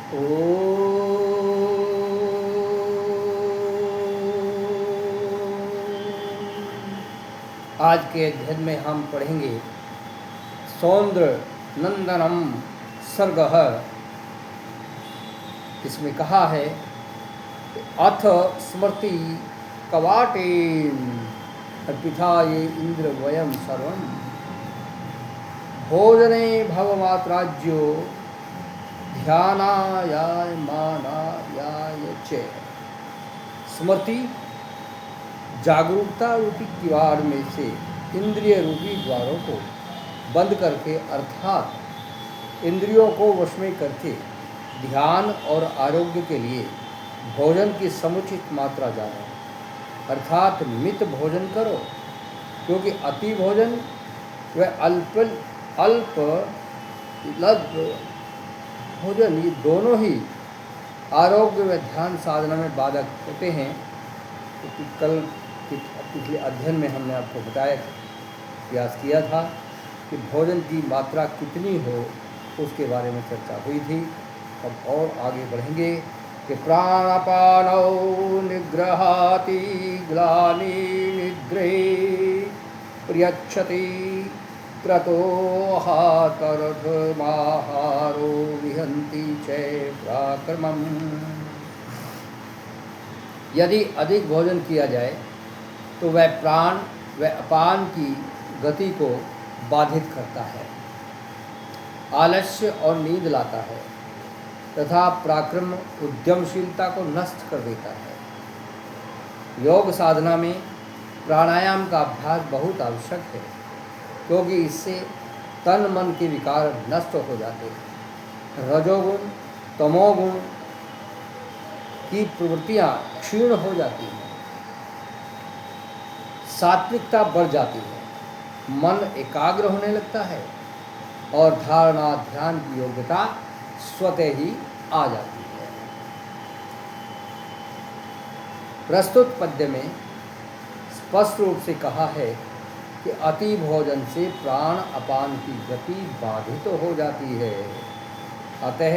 ओ आज के अध्ययन में हम पढ़ेंगे सौंद्र नंदनम सर्गः। इसमें कहा है अथ स्मृति कवाटेन अर्पिताये इंद्र वयम सर्वम भोजने भवमात्राज्यो ध्यानाय मानाय च। स्मृति जागरूकता रूपी किवाड़ में से इंद्रिय रूपी द्वारों को बंद करके अर्थात इंद्रियों को वश में करके ध्यान और आरोग्य के लिए भोजन की समुचित मात्रा जानो, अर्थात मित भोजन करो, क्योंकि अति भोजन व अल्प भोजन ये दोनों ही आरोग्य व ध्यान साधना में बाधक होते हैं। क्योंकि कल पिछले अध्ययन में हमने आपको बताया प्रयास किया था कि भोजन की मात्रा कितनी हो उसके बारे में चर्चा हुई थी। अब और आगे बढ़ेंगे कि प्राणापानौ निग्रहाति ग्लानि निद्रे प्रियच्छति क्रतो हातरथमाहारो विहन्ति च प्राक्रमम्। यदि अधिक भोजन किया जाए तो वह प्राण व अपान की गति को बाधित करता है, आलस्य और नींद लाता है तथा पराक्रम उद्यमशीलता को नष्ट कर देता है। योग साधना में प्राणायाम का अभ्यास बहुत आवश्यक है, क्योंकि इससे तन मन के विकार नष्ट हो जाते हैं। रजोगुण तमोगुण की प्रवृत्तियाँ क्षीण हो जाती हैं, सात्विकता बढ़ जाती है, मन एकाग्र होने लगता है और धारणा ध्यान की योग्यता स्वतः ही आ जाती है। प्रस्तुत पद्य में स्पष्ट रूप से कहा है कि अति भोजन से प्राण अपान की गति बाधित हो जाती है। अतः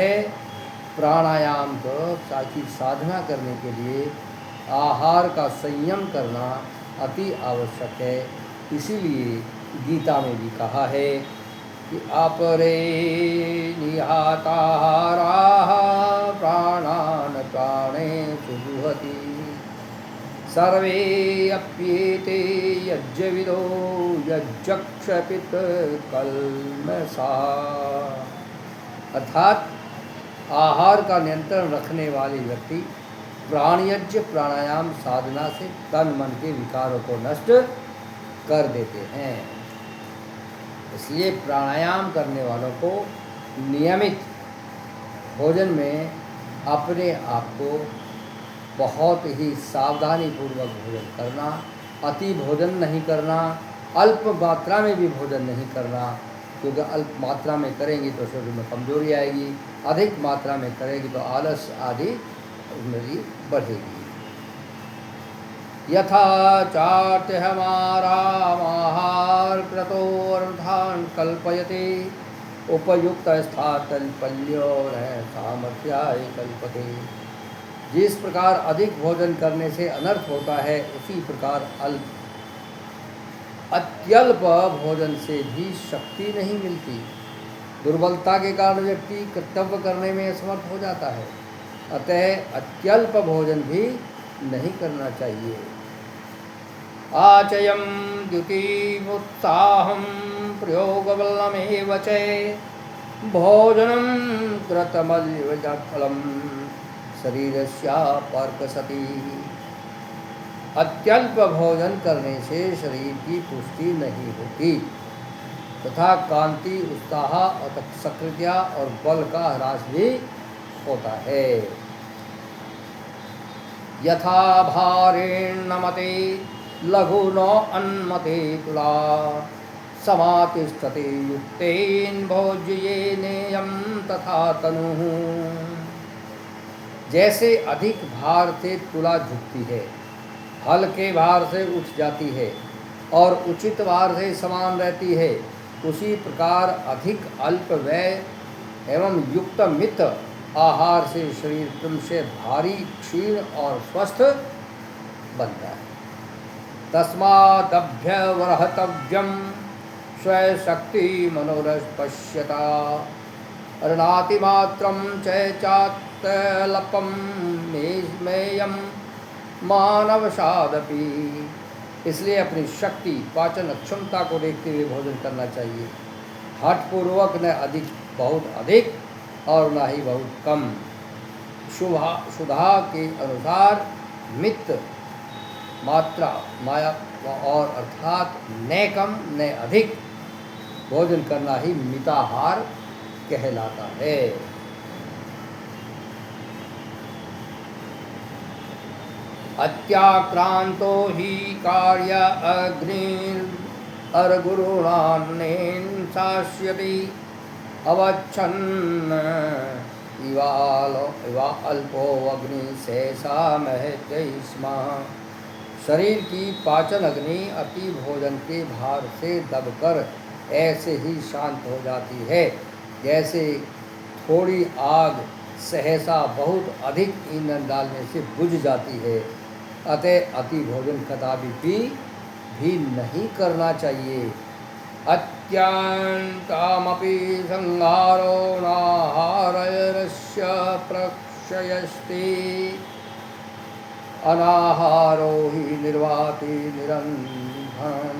प्राणायाम की साधना करने के लिए आहार का संयम करना अति आवश्यक है। इसीलिए गीता में भी कहा है कि अपरे निहाताहाराः प्राणान् प्राणेषु जुह्वति सर्वे अप्येते यज्ञविदो यज्ञक्षपित कल्मषा। अर्थात आहार का नियंत्रण रखने वाले व्यक्ति प्राणयज्ञ प्राणायाम साधना से तन मन के विकारों को नष्ट कर देते हैं। इसलिए प्राणायाम करने वालों को नियमित भोजन में अपने आप को बहुत ही सावधानी पूर्वक भोजन करना, अति भोजन नहीं करना, अल्प मात्रा में भी भोजन नहीं करना, क्योंकि अल्प मात्रा में करेंगे तो शरीर में कमजोरी आएगी, अधिक मात्रा में करेंगे तो आलस आदि मेरी बढ़ेगी। यथा चार्य हमारा आहार क्रतोर्थान कल्पयते उपयुक्त स्थातल्पल्यो सामर्थ्याय कल्पते। जिस प्रकार अधिक भोजन करने से अनर्थ होता है, उसी प्रकार अत्यल्प भोजन से भी शक्ति नहीं मिलती। दुर्बलता के कारण व्यक्ति कर्तव्य करने में असमर्थ हो जाता है। अतः अत्यल्प भोजन भी नहीं करना चाहिए। आचयम द्युतिमुत्साहं प्रयोगबलमेव च भोजनं कृतमल्यफलं शरीरस्यापर्कसति। अत्यल्प भोजन करने से शरीर की पुष्टि नहीं होती तथा कांति, उत्साह और सक्रियता और बल का ह्रास भी होता है। यथा भारेण नमते लघु न अन्मते तुला समातिष्ठते युक्तेन भोज्येनेयं तथा तनुः। जैसे अधिक भार से तुला झुकती है, हल्के भार से उठ जाती है और उचित भार से समान रहती है, उसी प्रकार अधिक अल्प व्यय एवं युक्त मित आहार से शरीर क्रमशः भारी, क्षीण और स्वस्थ बनता है। तस्मादभ्यवरहतव्यम स्वशक्ति मनोरपश्यता अर्णातिमात्रं च चात्यल्पं मेयं मानवशादपि। इसलिए अपनी शक्ति पाचन क्षमता को देखते हुए भोजन करना चाहिए। हठपूर्वक न अधिक बहुत अधिक और न ही बहुत कम। सुधा के अनुसार मित मात्रा माया और अर्थात न कम न अधिक भोजन करना ही मिताहार कहलाता है। अत्याक्रांतो ही कार्य अग्निर्गुरुणान्नेन शास्यति अवच्छन्न इवा अल्पो अग्नि सहसा महत्स्मा। शरीर की पाचन अग्नि अति भोजन के भार से दबकर ऐसे ही शांत हो जाती है जैसे थोड़ी आग सहसा बहुत अधिक ईंधन डालने से बुझ जाती है। अतः अति भोजन कदापि भी नहीं करना चाहिए। अत्यंतमपि संहारो नाहारस्य प्रक्षयस्ति अनाहारो ही निर्वाति निरंधन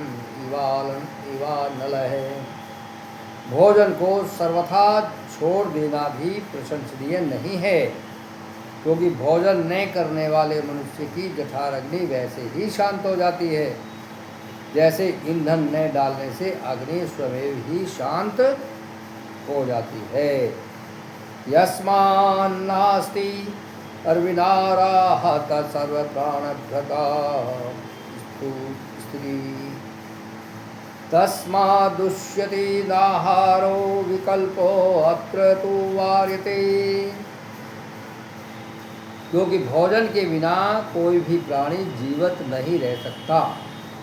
इवानलः। भोजन को सर्वथा छोड़ देना भी प्रशंसनीय नहीं है, क्योंकि भोजन न करने वाले मनुष्य की जठराग्नि वैसे ही शांत हो जाती है जैसे ईंधन न डालने से अग्नि स्वयं ही शांत हो जाती है। यस्मान्नास्ति अर्विनाराहत सर्वप्राणभृता स्त्री तस्मादुष्यति नाहारो विकल्पो अत्र तु वार्यते। क्योंकि भोजन के बिना कोई भी प्राणी जीवित नहीं रह सकता,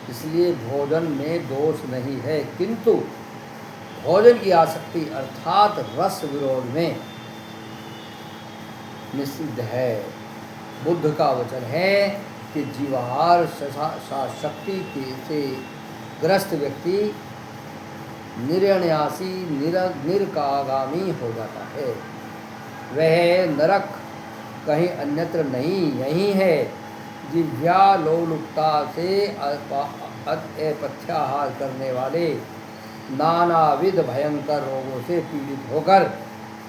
इसलिए भोजन में दोष नहीं है, किंतु भोजन की आसक्ति अर्थात रस विरोध में निषिद्ध है। बुद्ध का वचन है कि जीवाहार शक्ति से ग्रस्त व्यक्ति निर्यण्यासी निरकागामी हो जाता है। वह नरक कहीं अन्यत्र नहीं, यही है। जिह्वालोलुपता से अपथ्याहार करने वाले नानाविध भयंकर रोगों से पीड़ित होकर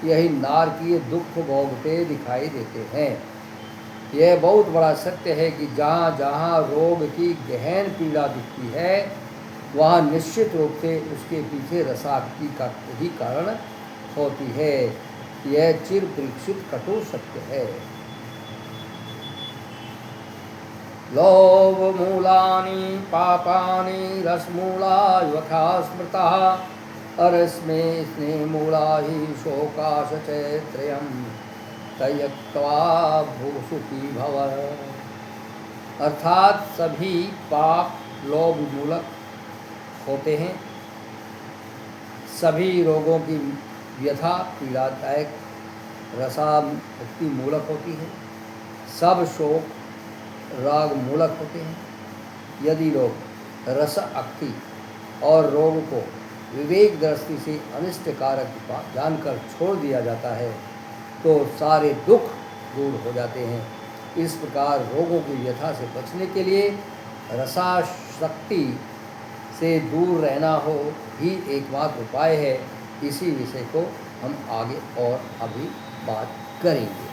यही नारकीय दुख भोगते दिखाई देते हैं। यह बहुत बड़ा सत्य है कि जहाँ जहाँ रोग की गहन पीड़ा दिखती है वहाँ निश्चित रूप से उसके पीछे रसाक्ति का ही कारण होती है। यह चिर परीक्षित कटु सत्य है। लोभ मूलानि पापानि रसमूला यथा स्मृता अरस्मे स्नेहमूला हि शोकाशचैत्रयं त्यक्त्वा भूसुखी भव। अर्थात सभी पाप लोभ मूलक होते हैं, सभी रोगों की व्यथा पीड़ादायक रसामुक्ति मूलक होती है, सब शोक राग मूलक होते हैं। यदि लोग रस अक्ति और रोग को विवेक दृष्टि से अनिष्ट कारक जानकर छोड़ दिया जाता है तो सारे दुख दूर हो जाते हैं। इस प्रकार रोगों की व्यथा से बचने के लिए रसाशक्ति से दूर रहना हो ही एकमात्र उपाय है। इसी विषय को हम आगे और अभी बात करेंगे।